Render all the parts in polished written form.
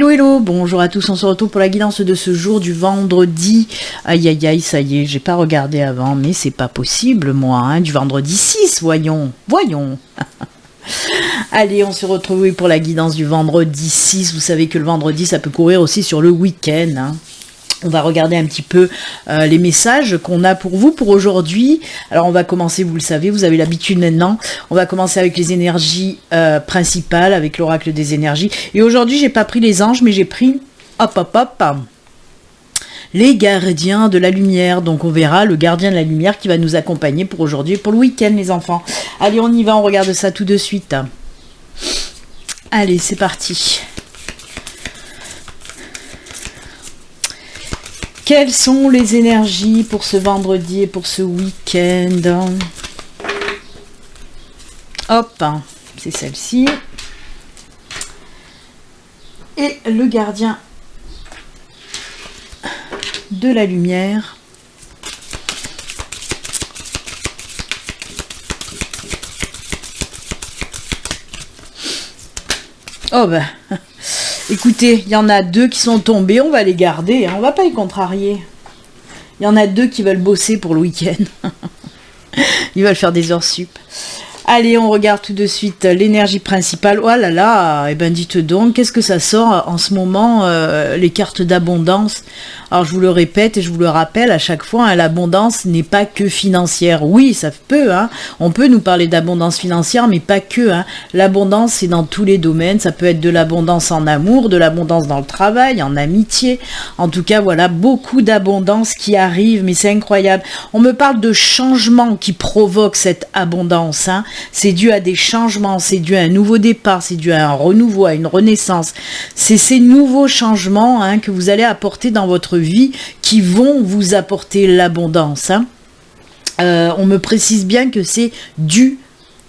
Hello, hello, bonjour à tous, on se retrouve pour la guidance de ce jour du vendredi. Aïe, aïe, aïe, ça y est, j'ai pas regardé avant, mais c'est pas possible, moi, hein, du vendredi 6, voyons. Allez, on se retrouve pour la guidance du vendredi 6. Vous savez que le vendredi, ça peut courir aussi sur le week-end, hein. On va regarder un petit peu les messages qu'on a pour vous pour aujourd'hui. Alors on va commencer, vous le savez, vous avez l'habitude maintenant. On va commencer avec les énergies principales, avec l'oracle des énergies. Et aujourd'hui, j'ai pas pris les anges, mais j'ai pris les gardiens de la lumière. Donc on verra le gardien de la lumière qui va nous accompagner pour aujourd'hui et pour le week-end, les enfants. Allez, on y va, on regarde ça tout de suite. Allez, c'est parti. Quelles sont les énergies pour ce vendredi et pour ce week-end? Hop, c'est celle-ci. Et le gardien de la lumière. Oh ben... Écoutez, il y en a deux qui sont tombés, on va les garder, hein, on va pas les contrarier. Il y en a deux qui veulent bosser pour le week-end. Ils veulent faire des heures sup. Allez, on regarde tout de suite l'énergie principale. Oh là là, eh ben dites donc, qu'est-ce que ça sort en ce moment, les cartes d'abondance. Alors je vous le répète et je vous le rappelle à chaque fois, hein, l'abondance n'est pas que financière. Oui, ça peut, hein, on peut nous parler d'abondance financière, mais pas que. Hein. L'abondance, c'est dans tous les domaines. Ça peut être de l'abondance en amour, de l'abondance dans le travail, en amitié. En tout cas, voilà, beaucoup d'abondance qui arrive, mais c'est incroyable. On me parle de changements qui provoquent cette abondance, hein. C'est dû à des changements, c'est dû à un nouveau départ, c'est dû à un renouveau, à une renaissance. C'est ces nouveaux changements, hein, que vous allez apporter dans votre vie qui vont vous apporter l'abondance, hein. On me précise bien que c'est dû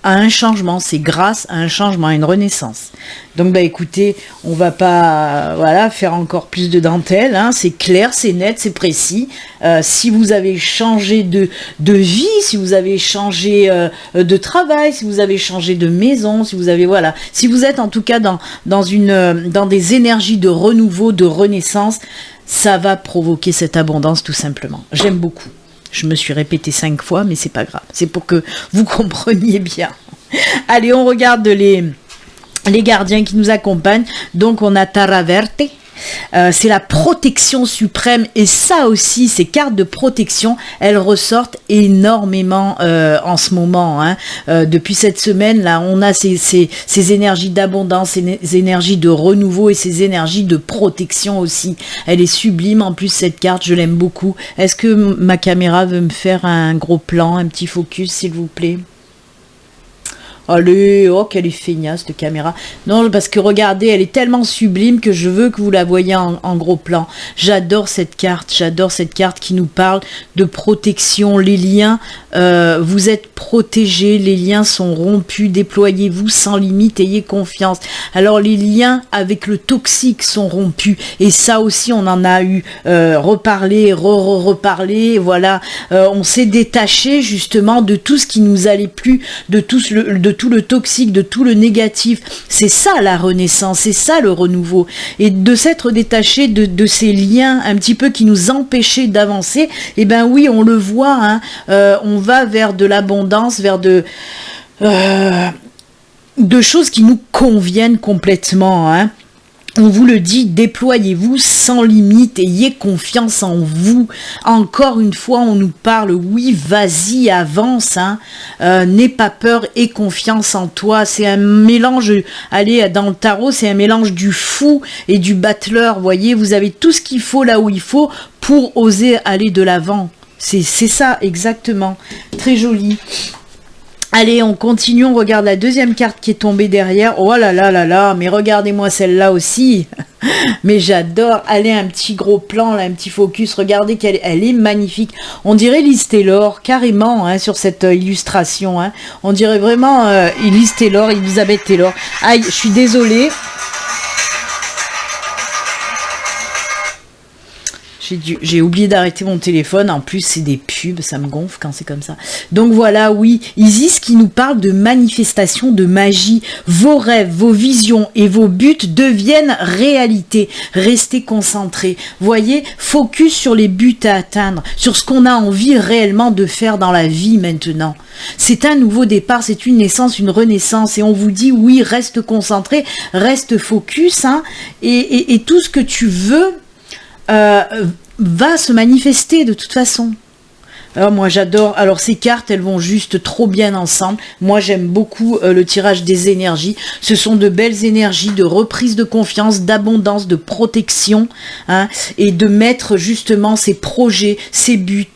à un changement, c'est grâce à un changement, à une renaissance. Donc bah écoutez, on va pas faire encore plus de dentelle, hein. C'est clair, c'est net, c'est précis. Si vous avez changé de vie, si vous avez changé de travail, si vous avez changé de maison, si vous avez si vous êtes en tout cas dans des énergies de renouveau, de renaissance, ça va provoquer cette abondance tout simplement. J'aime beaucoup. Je me suis répété 5 fois, mais c'est pas grave. C'est pour que vous compreniez bien. Allez, on regarde les gardiens qui nous accompagnent. Donc, on a Terra Verte. C'est la protection suprême. Et ça aussi, ces cartes de protection, elles ressortent énormément en ce moment, hein. Depuis cette semaine, là, on a ces énergies d'abondance, ces énergies de renouveau et ces énergies de protection aussi. Elle est sublime. En plus, cette carte, je l'aime beaucoup. Est-ce que ma caméra veut me faire un gros plan, un petit focus, s'il vous plaît? Allez, oh qu'elle est feignasse cette caméra. Non, parce que regardez, elle est tellement sublime que je veux que vous la voyez en gros plan. J'adore cette carte qui nous parle de protection. Les liens, vous êtes protégés, les liens sont rompus, déployez-vous sans limite, ayez confiance. Alors les liens avec le toxique sont rompus et ça aussi on en a eu reparlé, voilà. On s'est détaché justement de tout ce qui nous allait plus, de tout le toxique, de tout le négatif. C'est ça la renaissance, c'est ça le renouveau. Et de s'être détaché de ces liens un petit peu qui nous empêchaient d'avancer, eh ben oui, on le voit, hein, on va vers de l'abondance, vers de choses qui nous conviennent complètement, hein. On vous le dit, déployez-vous sans limite, ayez confiance en vous. Encore une fois, on nous parle, oui, vas-y, avance, hein. N'aie pas peur, aie confiance en toi. C'est un mélange, allez, dans le tarot, c'est un mélange du fou et du battleur. Voyez, vous avez tout ce qu'il faut là où il faut pour oser aller de l'avant. C'est ça, exactement. Très joli. Allez, on continue, on regarde la deuxième carte qui est tombée derrière. Oh là là là là, mais regardez-moi celle-là aussi. Mais j'adore. Allez, un petit gros plan, là, un petit focus. Regardez elle est magnifique. On dirait Liz Taylor, carrément, hein, sur cette illustration, hein. On dirait vraiment Liz Taylor, Elizabeth Taylor. Aïe, je suis désolée. J'ai oublié d'arrêter mon téléphone. En plus, c'est des pubs. Ça me gonfle quand c'est comme ça. Donc voilà, oui. Isis qui nous parle de manifestation de magie. Vos rêves, vos visions et vos buts deviennent réalité. Restez concentrés. Voyez, focus sur les buts à atteindre, sur ce qu'on a envie réellement de faire dans la vie maintenant. C'est un nouveau départ, c'est une naissance, une renaissance. Et on vous dit, oui, reste concentré, reste focus. Hein, et tout ce que tu veux va se manifester de toute façon. Alors moi j'adore, alors ces cartes elles vont juste trop bien ensemble. Moi j'aime beaucoup le tirage des énergies. Ce sont de belles énergies de reprise de confiance, d'abondance, de protection, hein, et de mettre justement ses projets, ses buts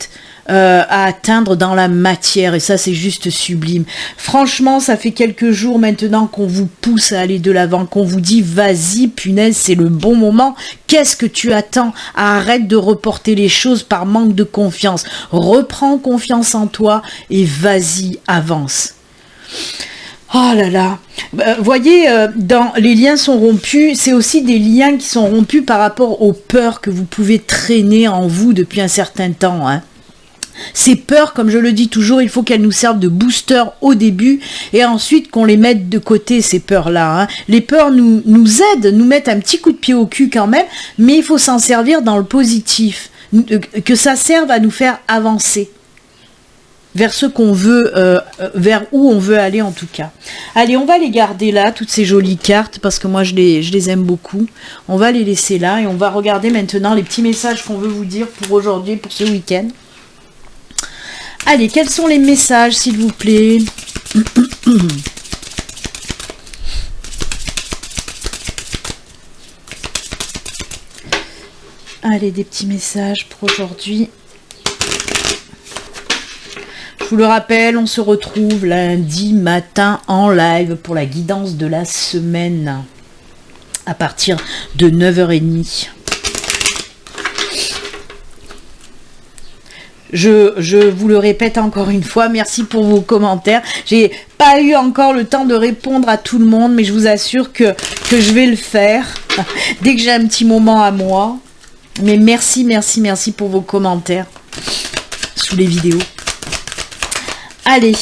à atteindre dans la matière, et ça c'est juste sublime. Franchement, ça fait quelques jours maintenant qu'on vous pousse à aller de l'avant, qu'on vous dit vas-y, punaise, c'est le bon moment. Qu'est-ce que tu attends? Arrête de reporter les choses par manque de confiance. Reprends confiance en toi et vas-y, avance. Oh là là, voyez, dans les liens sont rompus, c'est aussi des liens qui sont rompus par rapport aux peurs que vous pouvez traîner en vous depuis un certain temps, hein. Ces peurs, comme je le dis toujours, il faut qu'elles nous servent de booster au début et ensuite qu'on les mette de côté, ces peurs-là. Hein. Les peurs nous aident, nous mettent un petit coup de pied au cul quand même, mais il faut s'en servir dans le positif, que ça serve à nous faire avancer vers ce qu'on veut, vers où on veut aller en tout cas. Allez, on va les garder là, toutes ces jolies cartes, parce que moi je les aime beaucoup. On va les laisser là et on va regarder maintenant les petits messages qu'on veut vous dire pour aujourd'hui, pour ce week-end. Allez, quels sont les messages, s'il vous plaît? Allez, des petits messages pour aujourd'hui. Je vous le rappelle, on se retrouve lundi matin en live pour la guidance de la semaine à partir de 9h30. Je vous le répète encore une fois, merci pour vos commentaires. J'ai pas eu encore le temps de répondre à tout le monde, mais je vous assure que je vais le faire dès que j'ai un petit moment à moi. Mais merci, merci, merci pour vos commentaires sous les vidéos. Allez.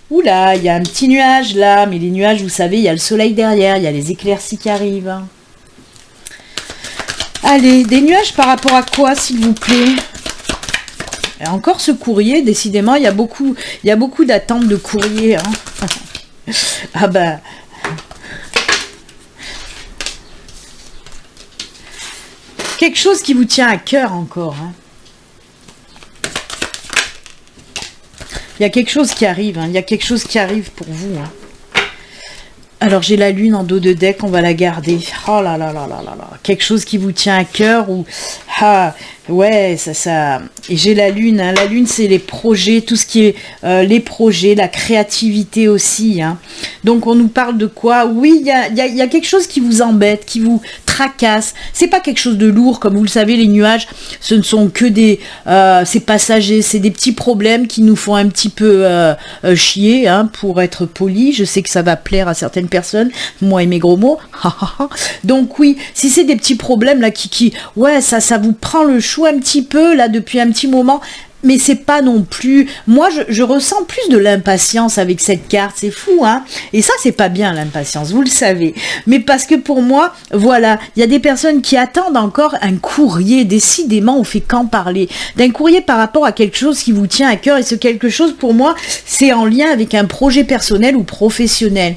Oula, il y a un petit nuage là, mais les nuages, vous savez, il y a le soleil derrière, il y a les éclaircies qui arrivent. Allez, des nuages par rapport à quoi, s'il vous plaît? Et encore ce courrier, décidément, il y a beaucoup d'attentes de courrier. Hein. Ah ben... Quelque chose qui vous tient à cœur encore. Hein. Il y a quelque chose qui arrive. Hein. Il y a quelque chose qui arrive pour vous. Hein. Alors j'ai la lune en dos de deck, on va la garder. Oh là là là là là là. Quelque chose qui vous tient à cœur ou... Ah, ouais, ça... Et j'ai la lune, hein. La lune c'est les projets, tout ce qui est les projets, la créativité aussi. Hein. Donc on nous parle de quoi? Oui, il y a quelque chose qui vous embête, qui vous tracasse. C'est pas quelque chose de lourd, comme vous le savez, les nuages, ce ne sont que des... c'est passager, c'est des petits problèmes qui nous font un petit peu chier, hein, pour être poli. Je sais que ça va plaire à certaines personnes, moi et mes gros mots. Donc oui, si c'est des petits problèmes là ouais, ça vous prend le chou un petit peu là depuis un petit moment, mais c'est pas non plus... Moi, je ressens plus de l'impatience avec cette carte, c'est fou, hein. Et ça, c'est pas bien, l'impatience, vous le savez. Mais parce que pour moi, voilà, il y a des personnes qui attendent encore un courrier, décidément, on fait qu'en parler. D'un courrier par rapport à quelque chose qui vous tient à cœur, et ce quelque chose, pour moi, c'est en lien avec un projet personnel ou professionnel.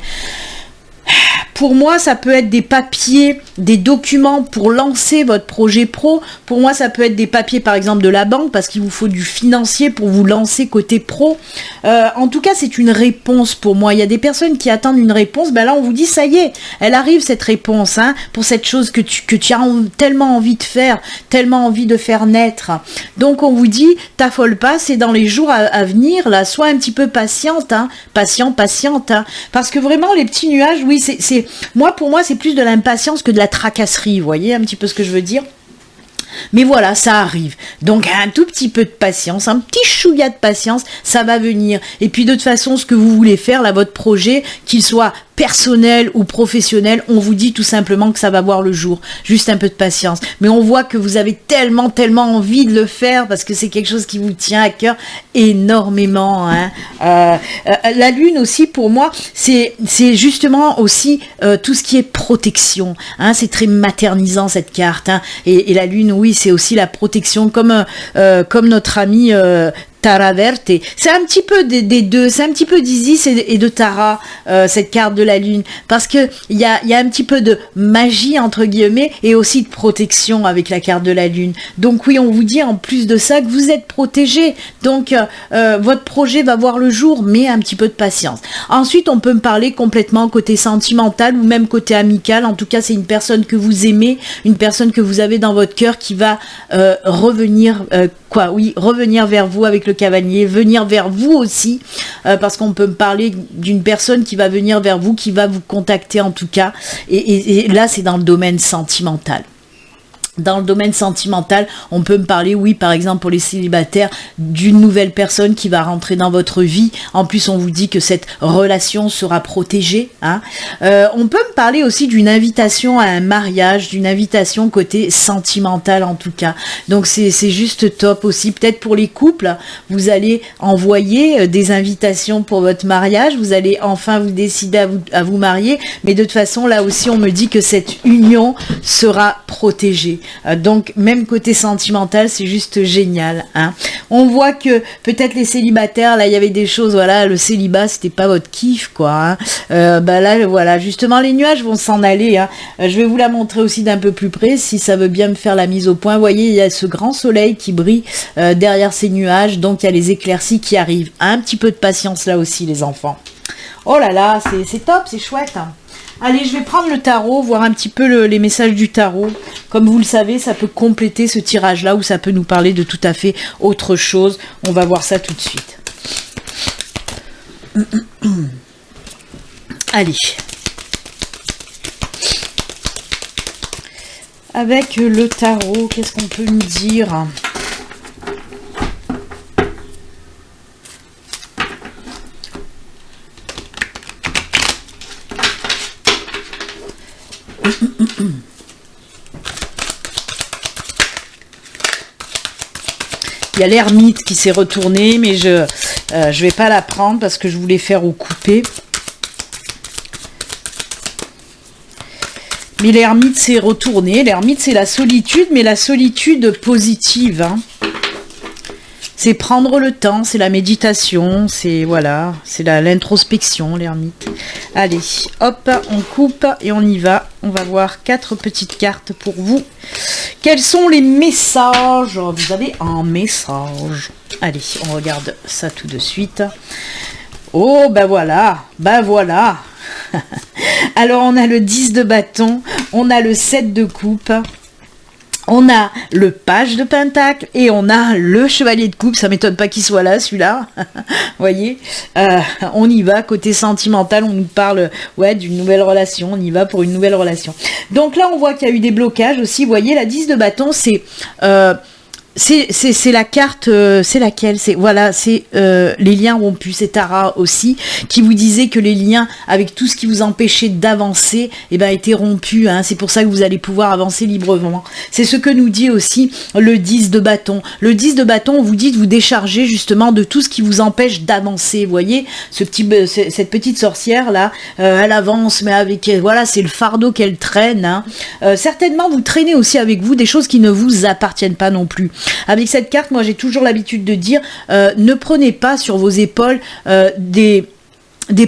Pour moi, ça peut être des papiers, des documents pour lancer votre projet pro. Pour moi, ça peut être des papiers, par exemple, de la banque, parce qu'il vous faut du financier pour vous lancer côté pro. En tout cas, c'est une réponse pour moi. Il y a des personnes qui attendent une réponse. Ben là, on vous dit, ça y est, elle arrive cette réponse, hein, pour cette chose que tu as tellement envie de faire, tellement envie de faire naître. Donc, on vous dit, t'affole pas, c'est dans les jours à venir, là, sois un petit peu patiente, hein, patiente, hein, parce que vraiment, les petits nuages, oui, pour moi, c'est plus de l'impatience que de la tracasserie, vous voyez un petit peu ce que je veux dire? Mais voilà, ça arrive. Donc, un tout petit peu de patience, un petit chouïa de patience, ça va venir. Et puis, de toute façon, ce que vous voulez faire, là, votre projet, qu'il soit personnel ou professionnel, on vous dit tout simplement que ça va voir le jour. Juste un peu de patience. Mais on voit que vous avez tellement envie de le faire parce que c'est quelque chose qui vous tient à cœur énormément. Hein. La lune aussi, pour moi, c'est justement aussi tout ce qui est protection. Hein. C'est très maternisant cette carte. Hein. Et la lune, oui, c'est aussi la protection, comme notre ami Tara Verte. C'est un petit peu des deux, c'est un petit peu d'Isis et de Tara, cette carte de la lune, parce que il y a un petit peu de magie entre guillemets et aussi de protection avec la carte de la lune. Donc oui, on vous dit en plus de ça que vous êtes protégé, donc votre projet va voir le jour, mais un petit peu de patience. Ensuite, on peut me parler complètement côté sentimental ou même côté amical. En tout cas, c'est une personne que vous aimez, une personne que vous avez dans votre cœur qui va revenir revenir vers vous avec le cavalier, venir vers vous aussi, parce qu'on peut me parler d'une personne qui va venir vers vous, qui va vous contacter en tout cas, et là c'est dans le domaine sentimental. Dans le domaine sentimental, on peut me parler, oui, par exemple pour les célibataires, d'une nouvelle personne qui va rentrer dans votre vie. En plus, on vous dit que cette relation sera protégée. Hein. On peut me parler aussi d'une invitation à un mariage, d'une invitation côté sentimental en tout cas. Donc c'est juste top aussi. Peut-être pour les couples, vous allez envoyer des invitations pour votre mariage. Vous allez enfin vous décider à vous marier. Mais de toute façon, là aussi, on me dit que cette union sera protégée. Donc même côté sentimental, c'est juste génial. Hein. On voit que peut-être les célibataires, là il y avait des choses, voilà, le célibat c'était pas votre kiff quoi. Hein. Là voilà, justement les nuages vont s'en aller. Hein. Je vais vous la montrer aussi d'un peu plus près si ça veut bien me faire la mise au point. Vous voyez, il y a ce grand soleil qui brille derrière ces nuages, donc il y a les éclaircies qui arrivent. Un petit peu de patience là aussi les enfants. Oh là là, c'est top, c'est chouette. Hein. Allez, je vais prendre le tarot, voir un petit peu les messages du tarot. Comme vous le savez, ça peut compléter ce tirage-là ou ça peut nous parler de tout à fait autre chose. On va voir ça tout de suite. Allez. Avec le tarot, qu'est-ce qu'on peut nous dire ? Il y a l'ermite qui s'est retourné, mais je vais pas la prendre parce que je voulais faire au coupé. Mais l'ermite s'est retourné. L'ermite, c'est la solitude, mais la solitude positive. Hein. C'est prendre le temps, c'est la méditation, c'est voilà, c'est l'introspection, l'ermite. Allez, hop, on coupe et on y va. On va voir 4 petites cartes pour vous. Quels sont les messages ? Vous avez un message. Allez, on regarde ça tout de suite. Oh, ben voilà. Alors, on a le 10 de bâton, on a le 7 de coupe. On a le page de pentacle et on a le chevalier de coupe. Ça m'étonne pas qu'il soit là, celui-là. Voyez, on y va. Côté sentimental, on nous parle d'une nouvelle relation. On y va pour une nouvelle relation. Donc là, on voit qu'il y a eu des blocages aussi. Vous voyez, la 10 de bâton, c'est la carte, c'est laquelle ? C'est les liens rompus. C'est Tara aussi qui vous disait que les liens avec tout ce qui vous empêchait d'avancer, étaient rompus. Hein. C'est pour ça que vous allez pouvoir avancer librement. C'est ce que nous dit aussi le 10 de bâton. Le 10 de bâton, on vous dit de vous décharger justement de tout ce qui vous empêche d'avancer. Vous voyez, cette petite sorcière là, elle avance, mais avec c'est le fardeau qu'elle traîne. Hein. Certainement, vous traînez aussi avec vous des choses qui ne vous appartiennent pas non plus. Avec cette carte, moi j'ai toujours l'habitude de dire, ne prenez pas sur vos épaules des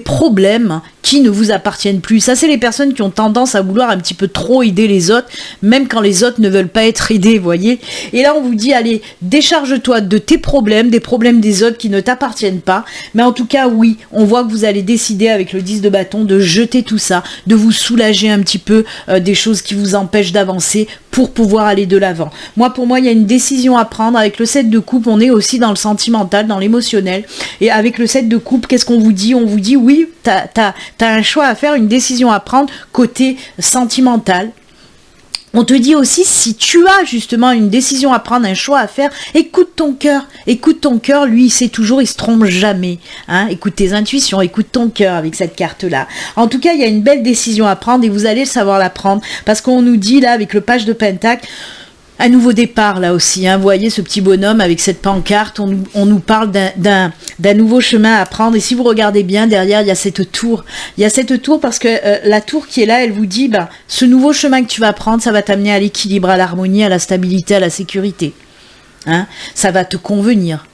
problèmes qui ne vous appartiennent plus. Ça, c'est les personnes qui ont tendance à vouloir un petit peu trop aider les autres, même quand les autres ne veulent pas être aidés, vous voyez. Et là, on vous dit, allez, décharge-toi de tes problèmes, des problèmes des autres qui ne t'appartiennent pas. Mais en tout cas, oui, on voit que vous allez décider avec le 10 de bâton de jeter tout ça, de vous soulager un petit peu des choses qui vous empêchent d'avancer pour pouvoir aller de l'avant. Pour moi, il y a une décision à prendre. Avec le 7 de coupe, on est aussi dans le sentimental, dans l'émotionnel. Et avec le 7 de coupe, qu'est-ce qu'on vous dit ? On vous dit, oui, t'as un choix à faire, une décision à prendre côté sentimental. On te dit aussi, si tu as justement une décision à prendre, un choix à faire, écoute ton cœur, lui il sait toujours, il se trompe jamais, hein. Écoute tes intuitions, écoute ton cœur avec cette carte-là. En tout cas, il y a une belle décision à prendre et vous allez savoir la prendre, parce qu'on nous dit là, avec le page de Pentacle, un nouveau départ là aussi, hein. Vous voyez ce petit bonhomme avec cette pancarte, on nous parle d'un nouveau chemin à prendre, et si vous regardez bien, derrière il y a cette tour, parce que la tour qui est là, elle vous dit, ce nouveau chemin que tu vas prendre, ça va t'amener à l'équilibre, à l'harmonie, à la stabilité, à la sécurité, hein. Ça va te convenir,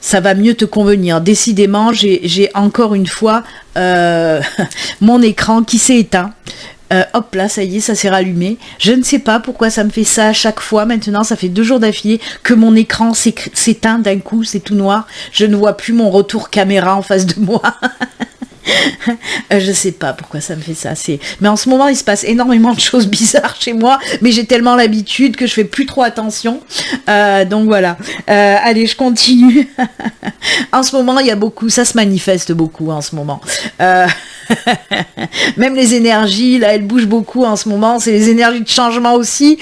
ça va mieux te convenir. Décidément, j'ai encore une fois mon écran qui s'est éteint. Hop là, ça y est, ça s'est rallumé. Je ne sais pas pourquoi ça me fait ça à chaque fois. Maintenant, ça fait 2 jours d'affilée que mon écran s'éteint d'un coup, c'est tout noir. Je ne vois plus mon retour caméra en face de moi. Je sais pas pourquoi ça me fait ça. Mais en ce moment, il se passe énormément de choses bizarres chez moi, mais j'ai tellement l'habitude que je fais plus trop attention. Donc voilà. Allez, je continue. En ce moment, il y a beaucoup, ça se manifeste beaucoup en ce moment. Même les énergies, là, elles bougent beaucoup en ce moment. C'est les énergies de changement aussi,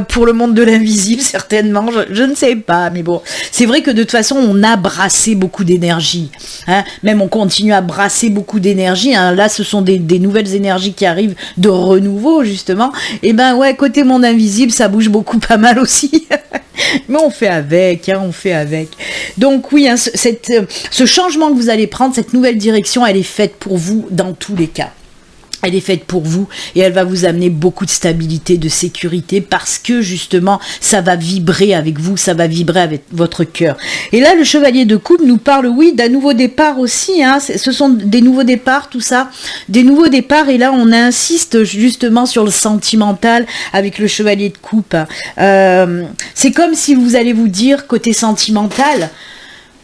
pour le monde de l'invisible, certainement. Je ne sais pas, mais bon. C'est vrai que de toute façon, on a brassé beaucoup d'énergie. Hein. Même on continue à brasser beaucoup d'énergie. Hein. Là, ce sont des nouvelles énergies qui arrivent de renouveau, justement. Et ben ouais, côté monde invisible, ça bouge beaucoup, pas mal aussi. Mais on fait avec, hein, on fait avec. Donc oui, hein, ce changement que vous allez prendre, cette nouvelle direction, elle est faite pour vous dans tous les cas. Elle est faite pour vous et elle va vous amener beaucoup de stabilité, de sécurité, parce que justement, ça va vibrer avec vous, ça va vibrer avec votre cœur. Et là, le chevalier de coupe nous parle, oui, d'un nouveau départ aussi. Hein. Ce sont des nouveaux départs, tout ça. Des nouveaux départs, et là, on insiste justement sur le sentimental avec le chevalier de coupe. C'est comme si vous allez vous dire, côté sentimental,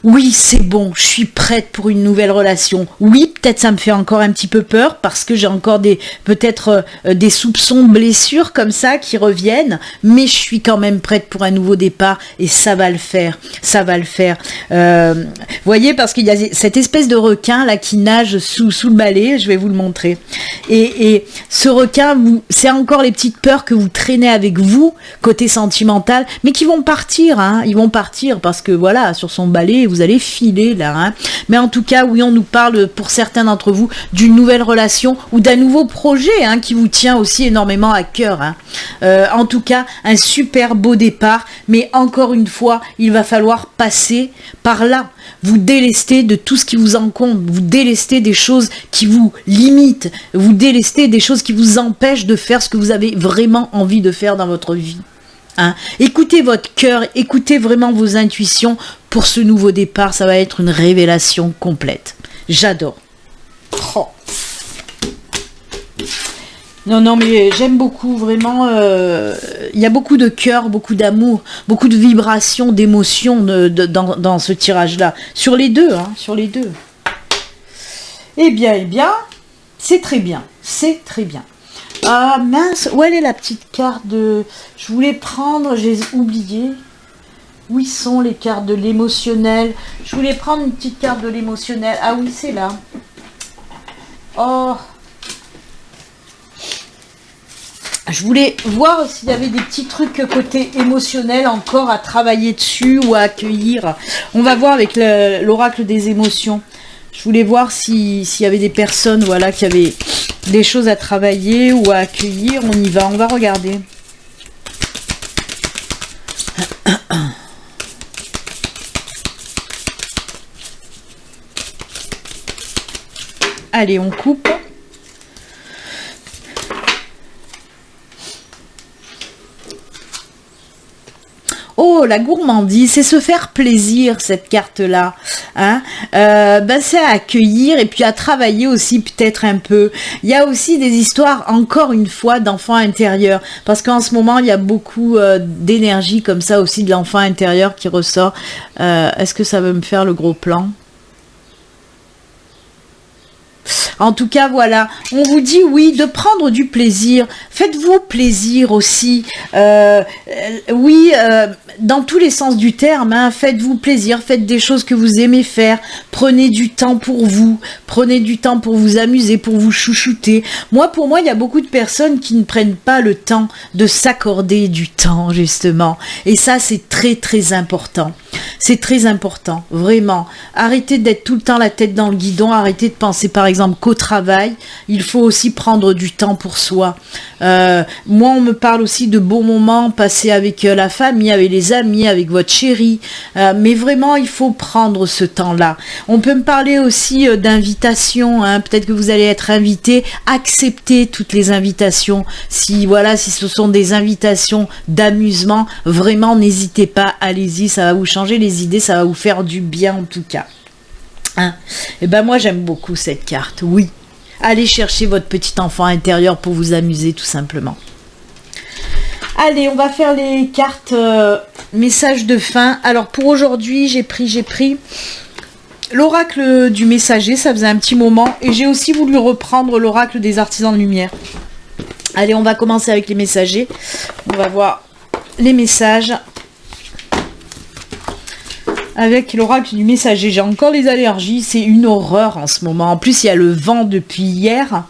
oui, c'est bon, je suis prête pour une nouvelle relation. Oui, peut-être ça me fait encore un petit peu peur parce que j'ai encore peut-être des soupçons de blessures comme ça qui reviennent, mais je suis quand même prête pour un nouveau départ et ça va le faire, ça va le faire. Voyez, parce qu'il y a cette espèce de requin là qui nage sous le balai, je vais vous le montrer. Et ce requin, c'est encore les petites peurs que vous traînez avec vous, côté sentimental, mais qui vont partir, hein, ils vont partir parce que voilà, sur son balai, vous allez filer là, hein. Mais en tout cas, oui, on nous parle pour certains d'entre vous d'une nouvelle relation ou d'un nouveau projet, hein, qui vous tient aussi énormément à cœur, hein. En tout cas, un super beau départ, mais encore une fois, il va falloir passer par là. Vous délestez de tout ce qui vous encombre, vous délestez des choses qui vous limitent, vous délestez des choses qui vous empêchent de faire ce que vous avez vraiment envie de faire dans votre vie. Hein. Écoutez votre cœur, écoutez vraiment vos intuitions pour ce nouveau départ, ça va être une révélation complète. J'adore. Oh. Non, mais j'aime beaucoup, vraiment, il y a beaucoup de cœur, beaucoup d'amour, beaucoup de vibrations, d'émotions dans ce tirage-là. Sur les deux, hein, sur les deux. Eh bien, c'est très bien, c'est très bien. Ah mince, où elle est la petite carte de... Je voulais prendre, j'ai oublié. Où ils sont les cartes de l'émotionnel? Je voulais prendre une petite carte de l'émotionnel. Ah oui, c'est là. Oh. Je voulais voir s'il y avait des petits trucs côté émotionnel encore à travailler dessus ou à accueillir. On va voir avec l'oracle des émotions. Je voulais voir s'il y avait des personnes, voilà, qui avaient des choses à travailler ou à accueillir. On y va, on va regarder. Allez, on coupe. Oh, la gourmandise, c'est se faire plaisir, cette carte-là. Hein, c'est à accueillir et puis à travailler aussi peut-être un peu. Il y a aussi des histoires, encore une fois, d'enfants intérieurs. Parce qu'en ce moment, il y a beaucoup d'énergie comme ça aussi de l'enfant intérieur qui ressort. Est-ce que ça veut me faire le gros plan ? En tout cas, voilà, on vous dit oui, de prendre du plaisir. Faites-vous plaisir aussi. Oui, dans tous les sens du terme, hein, faites-vous plaisir, faites des choses que vous aimez faire. Prenez du temps pour vous. Prenez du temps pour vous amuser, pour vous chouchouter. Pour moi, il y a beaucoup de personnes qui ne prennent pas le temps de s'accorder du temps, justement. Et ça, c'est très, très important. C'est très important, vraiment. Arrêtez d'être tout le temps la tête dans le guidon, arrêtez de penser par exemple qu'au travail, il faut aussi prendre du temps pour soi. Moi, on me parle aussi de bons moments passés avec la famille, avec les amis, avec votre chérie, mais vraiment, il faut prendre ce temps-là. On peut me parler aussi d'invitations, hein. Peut-être que vous allez être invité, acceptez toutes les invitations. Si ce sont des invitations d'amusement, vraiment, n'hésitez pas, allez-y, ça va vous changer les idées, ça va vous faire du bien en tout cas. Hein? Et ben moi j'aime beaucoup cette carte, oui. Allez chercher votre petit enfant intérieur pour vous amuser tout simplement. Allez, on va faire les cartes message de fin. Alors pour aujourd'hui, j'ai pris l'oracle du messager, ça faisait un petit moment. Et j'ai aussi voulu reprendre l'oracle des artisans de lumière. Allez, on va commencer avec les messagers. On va voir les messages. Avec l'oracle du messager, j'ai encore les allergies, c'est une horreur en ce moment. En plus, il y a le vent depuis hier.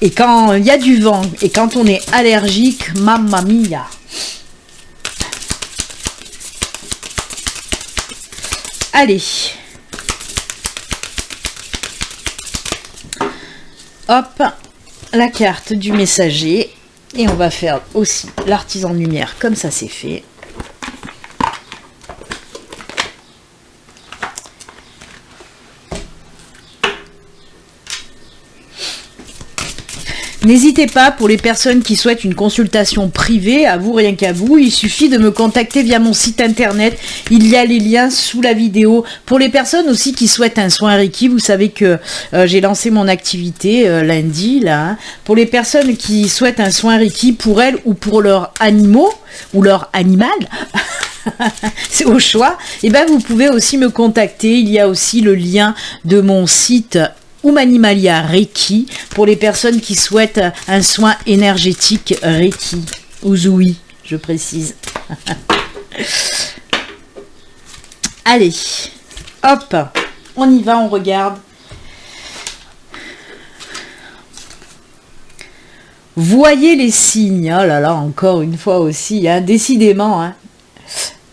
Et quand il y a du vent, et quand on est allergique, mamma mia. Allez. Hop, la carte du messager. Et on va faire aussi l'artisan de lumière, comme ça c'est fait. N'hésitez pas, pour les personnes qui souhaitent une consultation privée, à vous, rien qu'à vous, il suffit de me contacter via mon site internet, il y a les liens sous la vidéo. Pour les personnes aussi qui souhaitent un soin Reiki, vous savez que j'ai lancé mon activité lundi, là. Hein. Pour les personnes qui souhaitent un soin Reiki pour elles ou pour leurs animaux, ou leur animal, c'est au choix, et ben vous pouvez aussi me contacter, il y a aussi le lien de mon site Humanimalia Reiki pour les personnes qui souhaitent un soin énergétique Reiki. Uzui, je précise. Allez, hop, on y va, on regarde. Voyez les signes. Oh là là, encore une fois aussi, hein, décidément, hein.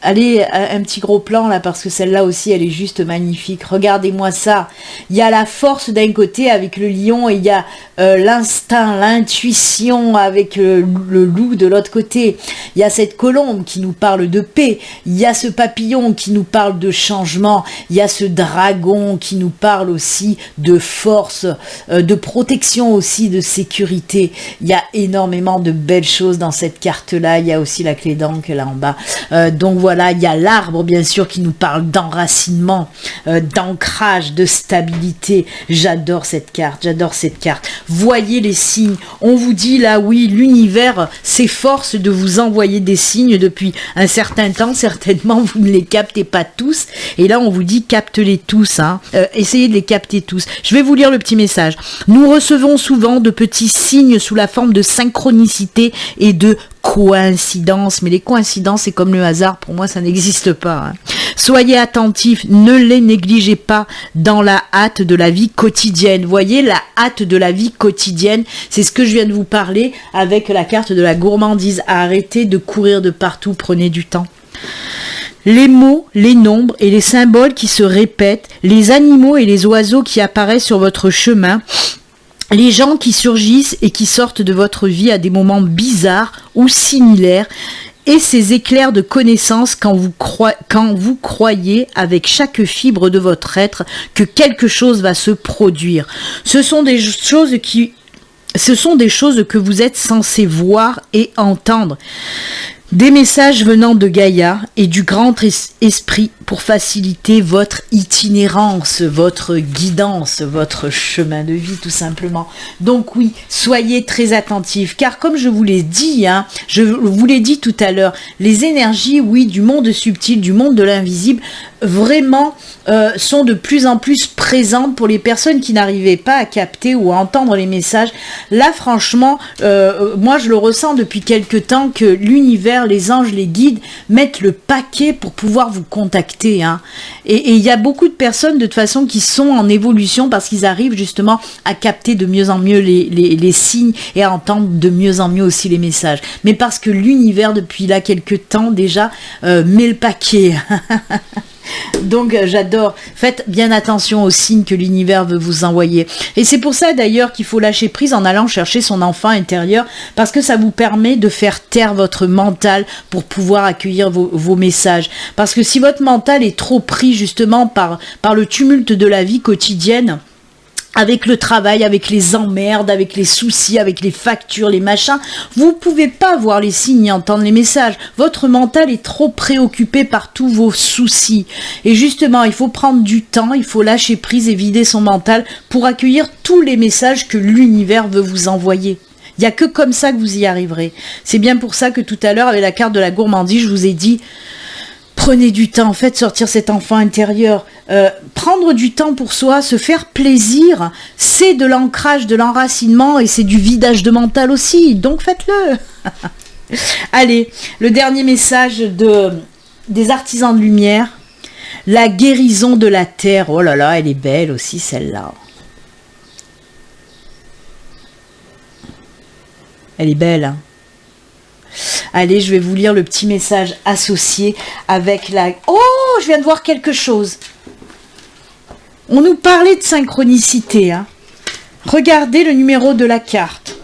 Allez, un petit gros plan là, parce que celle-là aussi, elle est juste magnifique. Regardez-moi ça. Il y a la force d'un côté avec le lion et il y a l'instinct, l'intuition avec le loup de l'autre côté. Il y a cette colombe qui nous parle de paix. Il y a ce papillon qui nous parle de changement. Il y a ce dragon qui nous parle aussi de force, de protection aussi, de sécurité. Il y a énormément de belles choses dans cette carte-là. Il y a aussi la clé d'encre là en bas. Donc voilà, il y a l'arbre bien sûr qui nous parle d'enracinement, d'ancrage, de stabilité. J'adore cette carte, j'adore cette carte. Voyez les signes. On vous dit là, oui, l'univers s'efforce de vous envoyer des signes depuis un certain temps. Certainement, vous ne les captez pas tous. Et là, on vous dit, capte-les tous. Hein. Essayez de les capter tous. Je vais vous lire le petit message. Nous recevons souvent de petits signes sous la forme de synchronicité et de coïncidences, mais les coïncidences, c'est comme le hasard, pour moi ça n'existe pas. Hein. Soyez attentifs, ne les négligez pas dans la hâte de la vie quotidienne. Voyez, la hâte de la vie quotidienne, c'est ce que je viens de vous parler avec la carte de la gourmandise. Arrêtez de courir de partout, prenez du temps. Les mots, les nombres et les symboles qui se répètent, les animaux et les oiseaux qui apparaissent sur votre chemin, les gens qui surgissent et qui sortent de votre vie à des moments bizarres ou similaires, et ces éclairs de connaissance quand vous croyez avec chaque fibre de votre être que quelque chose va se produire. Ce sont des choses que vous êtes censé voir et entendre. Des messages venant de Gaïa et du grand esprit pour faciliter votre itinérance, votre guidance, votre chemin de vie tout simplement. Donc oui, soyez très attentifs, car comme je vous l'ai dit, je vous l'ai dit tout à l'heure, les énergies, oui, du monde subtil, du monde de l'invisible, vraiment sont de plus en plus présentes pour les personnes qui n'arrivaient pas à capter ou à entendre les messages. Là, franchement, moi je le ressens depuis quelque temps que l'univers, les anges, les guides mettent le paquet pour pouvoir vous contacter. Et il y a beaucoup de personnes de toute façon qui sont en évolution parce qu'ils arrivent justement à capter de mieux en mieux les signes et à entendre de mieux en mieux aussi les messages. Mais parce que l'univers, depuis là quelques temps déjà, met le paquet. Donc j'adore, faites bien attention aux signes que l'univers veut vous envoyer. Et c'est pour ça d'ailleurs qu'il faut lâcher prise en allant chercher son enfant intérieur, parce que ça vous permet de faire taire votre mental pour pouvoir accueillir vos messages. Parce que si votre mental est trop pris justement par le tumulte de la vie quotidienne, avec le travail, avec les emmerdes, avec les soucis, avec les factures, les machins, vous pouvez pas voir les signes et entendre les messages. Votre mental est trop préoccupé par tous vos soucis. Et justement, il faut prendre du temps, il faut lâcher prise et vider son mental pour accueillir tous les messages que l'univers veut vous envoyer. Il n'y a que comme ça que vous y arriverez. C'est bien pour ça que tout à l'heure, avec la carte de la gourmandise, je vous ai dit, prenez du temps, faites sortir cet enfant intérieur. Prendre du temps pour soi, se faire plaisir, c'est de l'ancrage, de l'enracinement et c'est du vidage de mental aussi. Donc faites-le. Allez, le dernier message des artisans de lumière. La guérison de la terre. Oh là là, elle est belle aussi celle-là. Elle est belle, Allez, je vais vous lire le petit message associé avec la... Oh, je viens de voir quelque chose. On nous parlait de synchronicité. Regardez le numéro de la carte.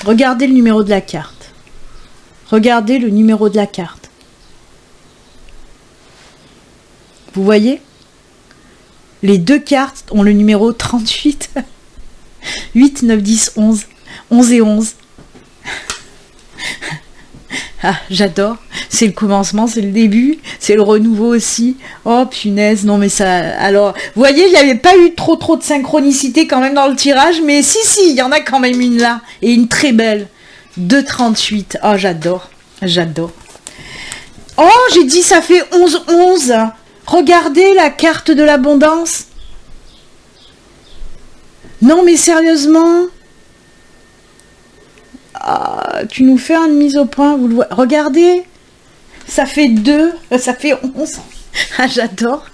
Regardez le numéro de la carte. Regardez le numéro de la carte. Vous voyez? Les deux cartes ont le numéro 38. 8, 9, 10, 11. 11 et 11. Ah, j'adore. C'est le commencement, c'est le début, c'est le renouveau aussi. Oh punaise, non mais ça... Alors, vous voyez, il n'y avait pas eu trop de synchronicité quand même dans le tirage, mais si, il y en a quand même une là. Et une très belle. 2,38. Oh, j'adore. J'adore. Oh, j'ai dit ça fait 11-11. Regardez la carte de l'abondance. Non mais sérieusement... Ah, tu nous fais une mise au point, vous le voyez. Regardez, ça fait 2, ça fait 11. Ah, j'adore.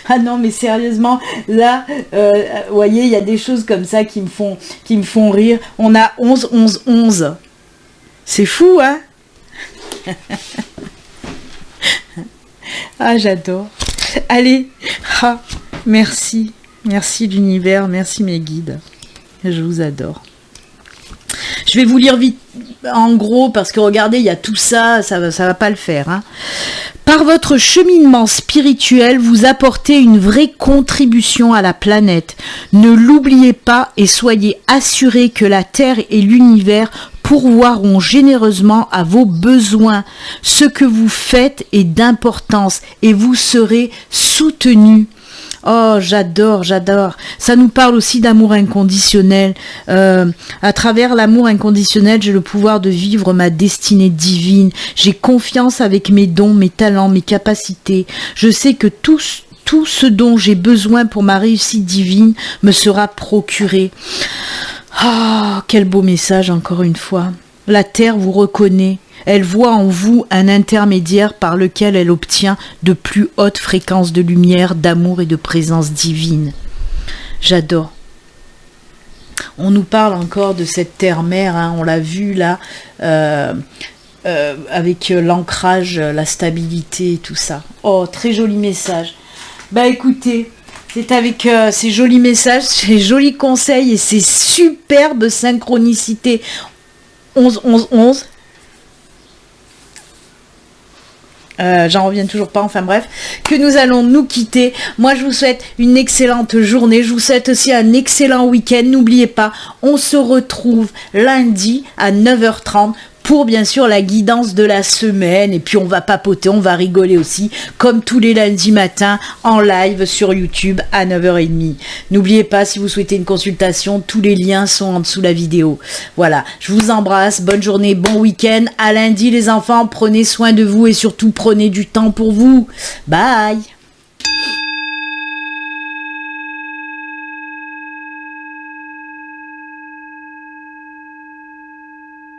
Ah non, mais sérieusement, là, vous voyez, il y a des choses comme ça qui me font rire. On a 11, 11, 11. C'est fou, hein? Ah, j'adore. Allez, merci. Merci l'univers, merci mes guides. Je vous adore. Je vais vous lire vite, en gros, parce que regardez, il y a tout ça, ça va pas le faire. Par votre cheminement spirituel, vous apportez une vraie contribution à la planète. Ne l'oubliez pas et soyez assurés que la Terre et l'univers pourvoiront généreusement à vos besoins. Ce que vous faites est d'importance et vous serez soutenus. Oh, j'adore. Ça nous parle aussi d'amour inconditionnel. À travers l'amour inconditionnel, j'ai le pouvoir de vivre ma destinée divine. J'ai confiance avec mes dons, mes talents, mes capacités. Je sais que tout ce dont j'ai besoin pour ma réussite divine me sera procuré. Ah, quel beau message encore une fois. La Terre vous reconnaît. Elle voit en vous un intermédiaire par lequel elle obtient de plus hautes fréquences de lumière, d'amour et de présence divine. J'adore. On nous parle encore de cette terre-mère, on l'a vu là, avec l'ancrage, la stabilité, tout ça. Oh, très joli message. Bah écoutez, c'est avec ces jolis messages, ces jolis conseils et ces superbes synchronicités 11, 11, 11. J'en reviens toujours pas, enfin bref, que nous allons nous quitter. Moi je vous souhaite une excellente journée, je vous souhaite aussi un excellent week-end. N'oubliez pas, on se retrouve lundi à 9h30 pour bien sûr la guidance de la semaine. Et puis on va papoter, on va rigoler aussi, comme tous les lundis matins en live sur YouTube à 9h30. N'oubliez pas, si vous souhaitez une consultation, tous les liens sont en dessous de la vidéo. Voilà, je vous embrasse, bonne journée, bon week-end, à lundi les enfants, prenez soin de vous et surtout prenez du temps pour vous. Bye.